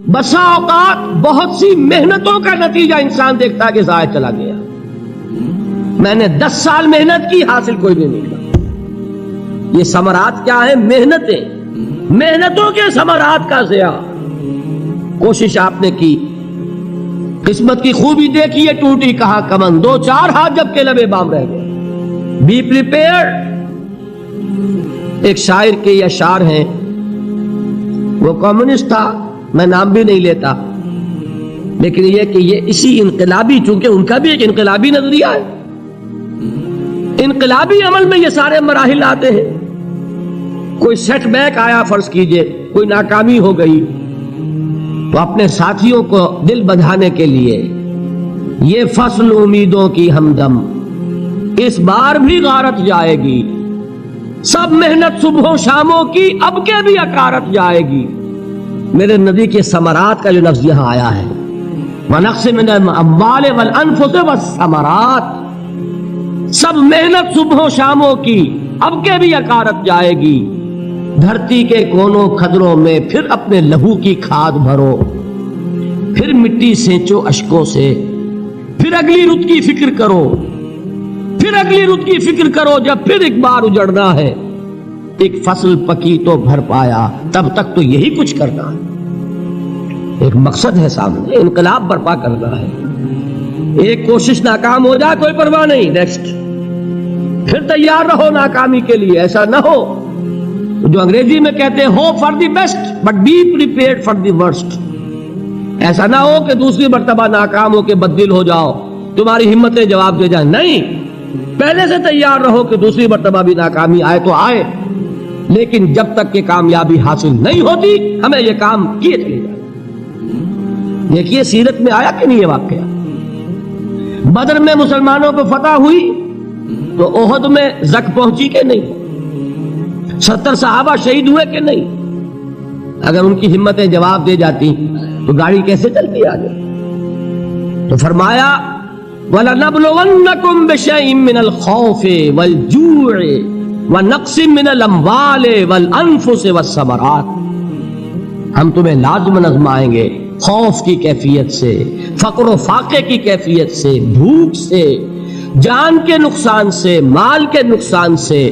بسا اوقات بہت سی محنتوں کا نتیجہ انسان دیکھتا ہے کہ ضائع چلا گیا، میں نے 10 سال محنت کی، حاصل کوئی نہیں نکلا۔ یہ ثمرات کیا ہیں؟ محنتوں کے ثمرات کا ضیاع۔ کوشش آپ نے کی، قسمت کی خوبی دیکھی ہے، ٹوٹی کہاں کمن، 2-4 ہاتھ جب کے لبے بام رہ گئے۔ Be prepared. ایک شاعر کے یہ اشعار ہیں، وہ کمیونسٹ تھا، میں نام بھی نہیں لیتا، لیکن یہ کہ یہ اسی انقلابی، چونکہ ان کا بھی ایک انقلابی نظریہ ہے، انقلابی عمل میں یہ سارے مراحل آتے ہیں۔ کوئی سیٹ بیک آیا، فرض کیجئے کوئی ناکامی ہو گئی، تو اپنے ساتھیوں کو دل بندھانے کے لیے یہ فصل امیدوں کی ہمدم اس بار بھی غارت جائے گی، سب محنت صبحوں شاموں کی اب کے بھی اکارت جائے گی۔ میرے نبی کے ثمرات کا جو لفظ یہاں آیا ہے، وَنَقْصٍ مِّنَ الْأَمْوَالِ وَالْأَنفُسِ وَالثَّمَرَاتِ، سب محنت صبحوں شاموں کی اب کے بھی اکارت جائے گی۔ دھرتی کے کونوں کھدروں میں پھر اپنے لہو کی کھاد بھرو، پھر مٹی سینچو اشکوں سے، پھر اگلی رت کی فکر کرو، پھر اگلی رت کی فکر کرو، جب پھر ایک بار اجڑنا ہے۔ ایک فصل پکی تو بھر پایا، تب تک تو یہی کچھ کرنا ہے۔ ایک مقصد ہے سامنے، انقلاب برپا کرنا ہے۔ ایک کوشش ناکام ہو جائے کوئی پرواہ نہیں، نیکسٹ، پھر تیار رہو ناکامی کے لیے۔ ایسا نہ ہو جو انگریزی میں کہتے ہیں hope for the best but be prepared for the worst. ایسا نہ ہو کہ دوسری مرتبہ ناکام ہو کے بددل ہو جاؤ، تمہاری ہمتیں جواب دے جائیں، نہیں، پہلے سے تیار رہو کہ دوسری مرتبہ بھی ناکامی آئے تو آئے، لیکن جب تک کہ کامیابی حاصل نہیں ہوتی ہمیں یہ کام کیے چلے جائیں۔ دیکھیے سیرت میں آیا کہ نہیں یہ واقعہ؟ بدر میں مسلمانوں کو فتح ہوئی تو احد میں زک پہنچی کہ نہیں؟ 70 صحابہ شہید ہوئے کہ نہیں؟ اگر ان کی ہمتیں جواب دے جاتی تو گاڑی کیسے چلتی آگے؟ تو فرمایا وَلَنَبْلُوَنَّكُمْ بِشَيْءٍ مِّنَ الْخَوْفِ وَالْجُوعِ وَنَقْصٍ مِّنَ الْأَمْوَالِ وَالْأَنفُسِ وَالثَّمَرَاتِ، ہم تمہیں لازم آزمائیں گے، خوف کی کیفیت سے، فقر و فاقے کی کیفیت سے، بھوک سے، جان کے نقصان سے، مال کے نقصان سے،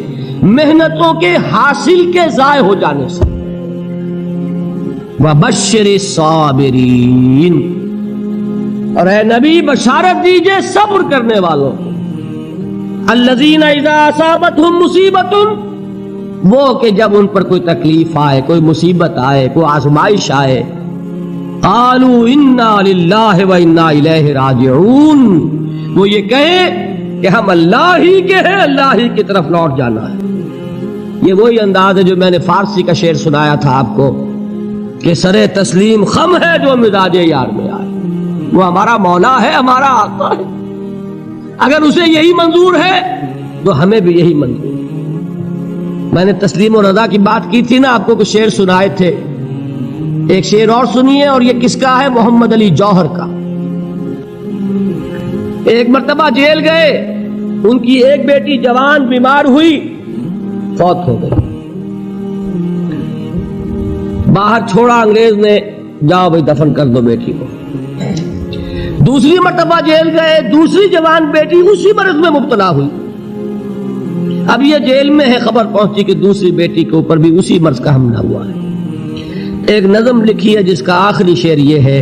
محنتوں کے حاصل کے ضائع ہو جانے سے۔ وَبَشِّرِ الصَّابِرِينَ، اور اے نبی بشارت دیجئے صبر کرنے والوں کو۔ الذین اذا اصابتہم مصیبت، وہ کہ جب ان پر کوئی تکلیف آئے، کوئی مصیبت آئے، کوئی آزمائش آئے، قالوا انا للہ و انا الیہ راجعون، وہ یہ کہیں کہ ہم اللہ ہی کے ہیں، اللہ ہی کی طرف لوٹ جانا ہے۔ یہ وہی انداز ہے جو میں نے فارسی کا شعر سنایا تھا آپ کو کہ سرے تسلیم خم ہے جو مزاج یار میں آئے۔ وہ ہمارا مولا ہے، ہمارا آقا ہے، اگر اسے یہی منظور ہے تو ہمیں بھی یہی منظور ہے۔ میں نے تسلیم و رضا کی بات کی تھی نا، آپ کو کچھ شعر سنائے تھے، ایک شعر اور سنیے، اور یہ کس کا ہے؟ محمد علی جوہر کا۔ ایک مرتبہ جیل گئے، ان کی ایک بیٹی جوان بیمار ہوئی، فوت ہو گئی، باہر چھوڑا انگریز نے، جاؤ بھائی دفن کر دو بیٹی کو۔ دوسری مرتبہ جیل گئے، دوسری جوان بیٹی اسی مرض میں مبتلا ہوئی۔ اب یہ جیل میں ہے، خبر پہنچی کہ دوسری بیٹی کے اوپر بھی اسی مرض کا حملہ ہوا ہے۔ ایک نظم لکھی ہے جس کا آخری شعر یہ ہے،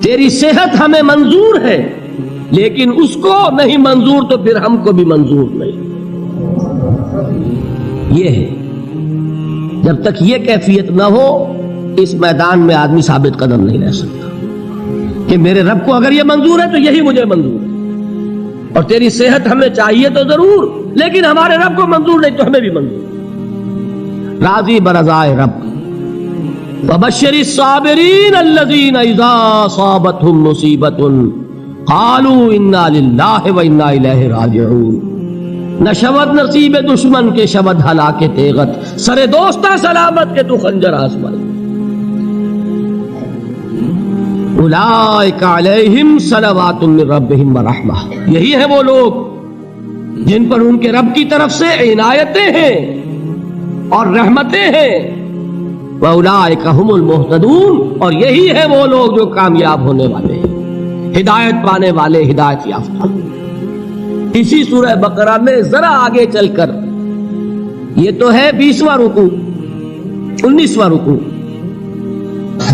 تیری صحت ہمیں منظور ہے لیکن اس کو نہیں منظور تو پھر ہم کو بھی منظور نہیں۔ یہ ہے، جب تک یہ کیفیت نہ ہو اس میدان میں آدمی ثابت قدم نہیں رہ سکتا کہ میرے رب کو اگر یہ منظور ہے تو یہی مجھے منظور ہے، اور تیری صحت ہمیں چاہیے تو ضرور، لیکن ہمارے رب کو منظور نہیں تو ہمیں بھی منظور۔ راضی برضائے رب۔ وَبَشِّرِ الصَّابِرِينَ الَّذِينَ إِذَا أَصَابَتْهُم مُّصِيبَةٌ قَالُوا إِنَّا لِلَّهِ وَإِنَّا إِلَيْهِ رَاجِعُونَ۔ نہ شود نصیب دشمن کے شود ہلاک تیغت، سر دوستہ سلامت کے تو خنجر آزمائے۔ اولئک علیہم صلوات من ربہم ورحمہ، یہی ہے وہ لوگ جن پر ان کے رب کی طرف سے عنایتیں ہیں اور رحمتیں ہیں۔ وَأُولَٰئِكَ هُمُ الْمُهْتَدُونَ، اور یہی ہے وہ لوگ جو کامیاب ہونے والے ہیں، ہدایت پانے والے، ہدایت یافتہ۔ اسی سورہ بقرہ میں ذرا آگے چل کر، یہ تو ہے 20واں رکوع، 19واں رکوع،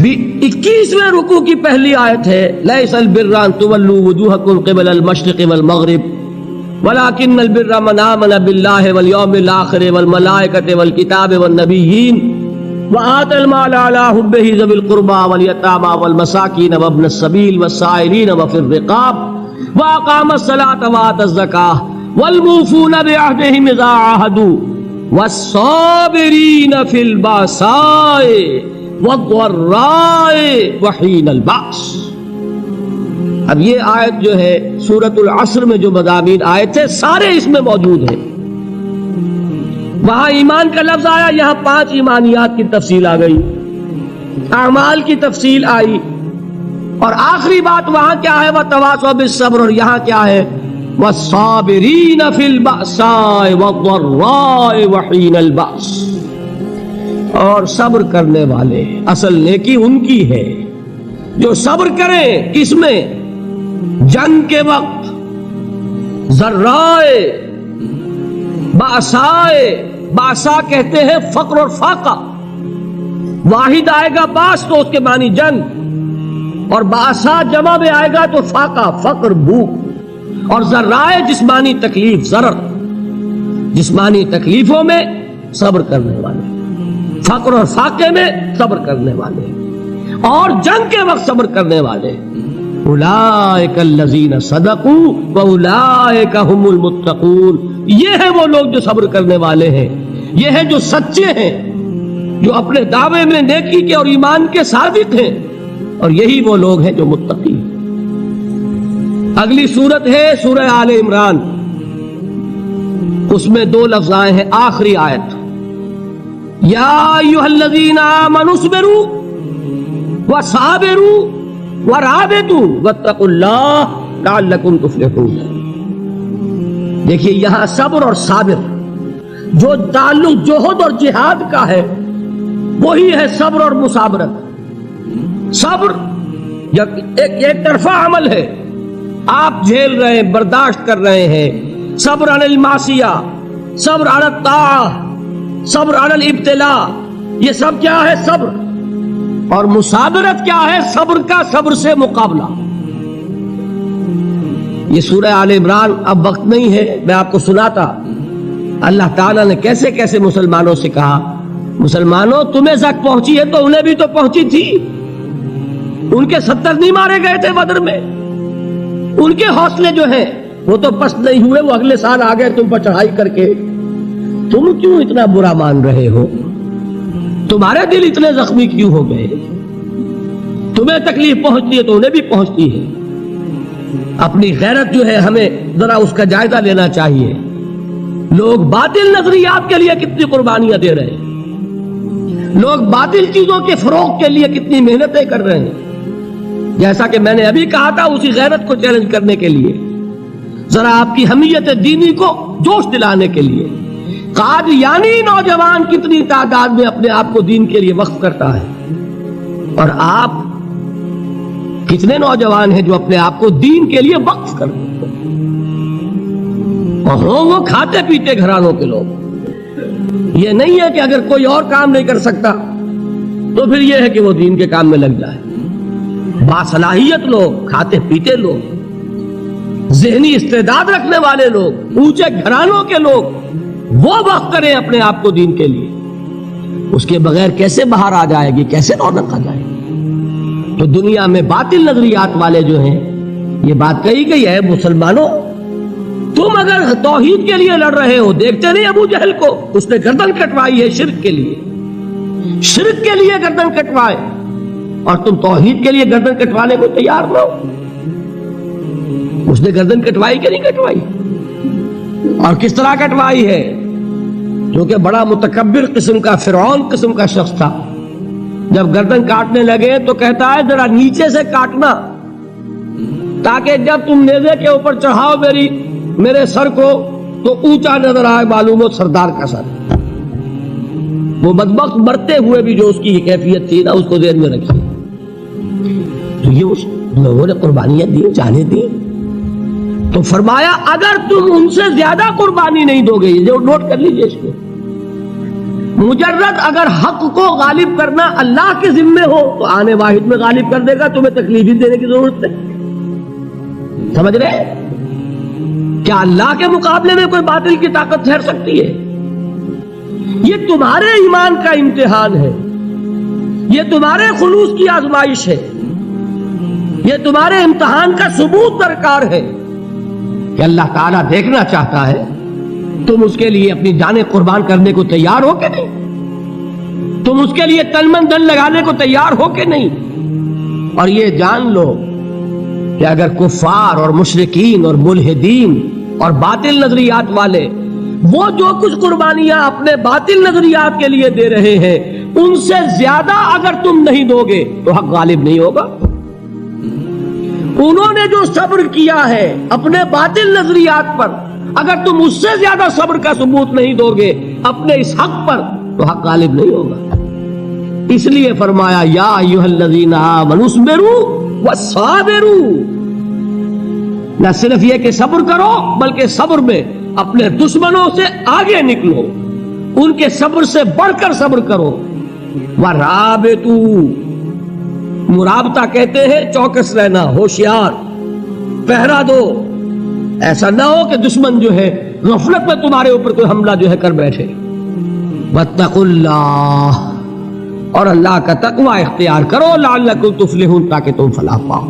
21ویں رکوع کی پہلی آیت ہے لَيْسَ الْبِرَّ أَن تُوَلُّوا وُجُوهَكُمْ قِبَلَ الْمَشْرِقِ وَالْمَغْرِبِ وَلَٰكِنَّ الْبِرَّ مَنْ آمَنَ بِاللَّهِ وَالْيَوْمِ الْآخِرِ وَالْمَلَائِكَةِ وَالْكِتَابِ وَالنَّبِيِّينَ وَآتَى المال على حبه ذوي القربى واليتامى والمساكين وابن السبيل والسائلين وفي الرقاب وأقام الصلاة وآتى الزكاة والموفون بعهدهم إذا عاهدوا والصابرين في البأساء والضراء وحين البأس۔ اب یہ آیت جو ہے سورۃ العصر میں جو مضامین آئے تھے سارے اس میں موجود ہیں۔ وہاں ایمان کا لفظ آیا، یہاں 5 ایمانیات کی تفصیل آ گئی، اعمال کی تفصیل آئی، اور آخری بات وہاں کیا ہے وَتَوَاصَوْا بِالصَّبْرِ، اور یہاں کیا ہے وَالصَّابِرِينَ فِي الْبَأْسَاءِ وَالضَّرَّاءِ وَحِينَ الْبَأْسِ، اور صبر کرنے والے، اصل نیکی ان کی ہے جو صبر کریں، کس میں؟ جنگ کے وقت، ذرائے، باسائے، باسا کہتے ہیں فقر اور فاقہ، واحد آئے گا باس تو اس کے معنی جنگ، اور باسا جمع میں آئے گا تو فاقہ، فقر، بھوک، اور ذرائے جسمانی تکلیف، ضرر، جسمانی تکلیفوں میں صبر کرنے والے، فقر اور فاقے میں صبر کرنے والے، اور جنگ کے وقت صبر کرنے والے۔ اولئک الذین صدقوا واولئک هم المتقون، یہ ہے وہ لوگ جو صبر کرنے والے ہیں، یہ ہے جو سچے ہیں، جو اپنے دعوے میں نیکی کے اور ایمان کے صادق ہیں، اور یہی وہ لوگ ہیں جو متقی ہیں۔ اگلی سورت ہے سورہ آل عمران، اس میں 2 لفظ آئے ہیں، آخری آیت یا ایھا الذین آمنوا اصبروا وصابروا ورابطوا واتقوا اللہ لعلکم تفلحون۔ دیکھیے یہاں صبر اور صابر، جو تعلق جوہد اور جہاد کا ہے وہی ہے صبر اور مصابرت۔ صبر ایک طرفہ عمل ہے، آپ جھیل رہے ہیں، برداشت کر رہے ہیں، صبر علی المعصیہ، صبر علی الطاعہ، صبر علی الابتلاء، یہ سب کیا ہے؟ صبر۔ اور مصابرت کیا ہے؟ صبر کا صبر سے مقابلہ۔ یہ سورہ آل عمران، اب وقت نہیں ہے میں آپ کو سناتا اللہ تعالیٰ نے کیسے کیسے مسلمانوں سے کہا، مسلمانوں تمہیں زک پہنچی ہے تو انہیں بھی تو پہنچی تھی، ان کے 70 نہیں مارے گئے تھے بدر میں، ان کے حوصلے جو ہیں وہ تو پست نہیں ہوئے، وہ اگلے سال آ گئے تم پر چڑھائی کر کے، تم کیوں اتنا برا مان رہے ہو؟ تمہارے دل اتنے زخمی کیوں ہو گئے؟ تمہیں تکلیف پہنچتی ہے تو انہیں بھی پہنچتی ہے۔ اپنی غیرت جو ہے ہمیں ذرا اس کا جائزہ لینا چاہیے۔ لوگ باطل نظریات کے لیے کتنی قربانیاں دے رہے ہیں، لوگ باطل چیزوں کے فروغ کے لیے کتنی محنتیں کر رہے ہیں۔ جیسا کہ میں نے ابھی کہا تھا، اسی غیرت کو چیلنج کرنے کے لیے، ذرا آپ کی حمیت دینی کو جوش دلانے کے لیے، قادیانی نوجوان کتنی تعداد میں اپنے آپ کو دین کے لیے وقف کرتا ہے، اور آپ کتنے نوجوان ہیں جو اپنے آپ کو دین کے لیے وقف کرتے ہیں، اور وہ کھاتے پیتے گھرانوں کے لوگ۔ یہ نہیں ہے کہ اگر کوئی اور کام نہیں کر سکتا تو پھر یہ ہے کہ وہ دین کے کام میں لگ جائے۔ باصلاحیت لوگ، کھاتے پیتے لوگ، ذہنی استعداد رکھنے والے لوگ، اونچے گھرانوں کے لوگ، وہ وقت کریں اپنے آپ کو دین کے لیے، اس کے بغیر کیسے باہر آ جائے گی، کیسے رونق آ جائے گی؟ تو دنیا میں باطل نظریات والے جو ہیں، یہ بات کہی گئی ہے، مسلمانوں تم اگر توحید کے لیے لڑ رہے ہو، دیکھتے نہیں ابو جہل کو، اس نے گردن کٹوائی ہے شرک کے لیے، شرک کے لیے گردن کٹوائے، اور تم توحید کے لیے گردن کٹوانے کو تیار نہ ہو۔ اس نے گردن کٹوائی کہ نہیں کٹوائی؟ اور کس طرح کٹوائی ہے؟ کیونکہ بڑا متکبر قسم کا، فرعون قسم کا شخص تھا، جب گردن کاٹنے لگے تو کہتا ہے ذرا نیچے سے کاٹنا، تاکہ جب تم نیزے کے اوپر چڑھاؤ میرے سر کو تو اونچا نظر آئے، معلوم ہو سردار کا سر۔ وہ بدبخت مرتے ہوئے بھی جو اس کی کیفیت تھی نا، اس کو ذہن میں رکھیے. تو یہ اس لوگوں نے قربانیاں دی، جانیں دی. تو فرمایا اگر تم ان سے زیادہ قربانی نہیں دو گے، یہ جو نوٹ کر لیجئے اس کو، مجرد اگر حق کو غالب کرنا اللہ کے ذمے ہو تو آنے واحد میں غالب کر دے گا، تمہیں تکلیف ہی دینے کی ضرورت نہیں. سمجھ رہے؟ کیا اللہ کے مقابلے میں کوئی باطل کی طاقت ٹھہر سکتی ہے؟ یہ تمہارے ایمان کا امتحان ہے، یہ تمہارے خلوص کی آزمائش ہے، یہ تمہارے امتحان کا ثبوت درکار ہے کہ اللہ تعالیٰ دیکھنا چاہتا ہے تم اس کے لیے اپنی جانیں قربان کرنے کو تیار ہو کہ نہیں، تم اس کے لیے تن من دھن لگانے کو تیار ہو کہ نہیں. اور یہ جان لو کہ اگر کفار اور مشرکین اور ملحدین اور باطل نظریات والے وہ جو کچھ قربانیاں اپنے باطل نظریات کے لیے دے رہے ہیں ان سے زیادہ اگر تم نہیں دو گے تو حق غالب نہیں ہوگا. انہوں نے جو صبر کیا ہے اپنے باطل نظریات پر، اگر تم اس سے زیادہ صبر کا ثبوت نہیں دو گے اپنے اس حق پر تو حق غالب نہیں ہوگا. اس لیے فرمایا یا ایھا الذین آمنوا اصبروا وصابروا، نہ صرف یہ کہ صبر کرو بلکہ صبر میں اپنے دشمنوں سے آگے نکلو، ان کے صبر سے بڑھ کر صبر کرو. ورابطوا، مرابطہ کہتے ہیں چوکس رہنا، ہوشیار، پہرا دو. ایسا نہ ہو کہ دشمن جو ہے غفلت میں تمہارے اوپر کوئی حملہ جو ہے کر بیٹھے. واتقوا اللہ، اور اللہ کا تقوی اختیار کرو، لعلکم تفلحون، تاکہ تم فلاح پاؤ.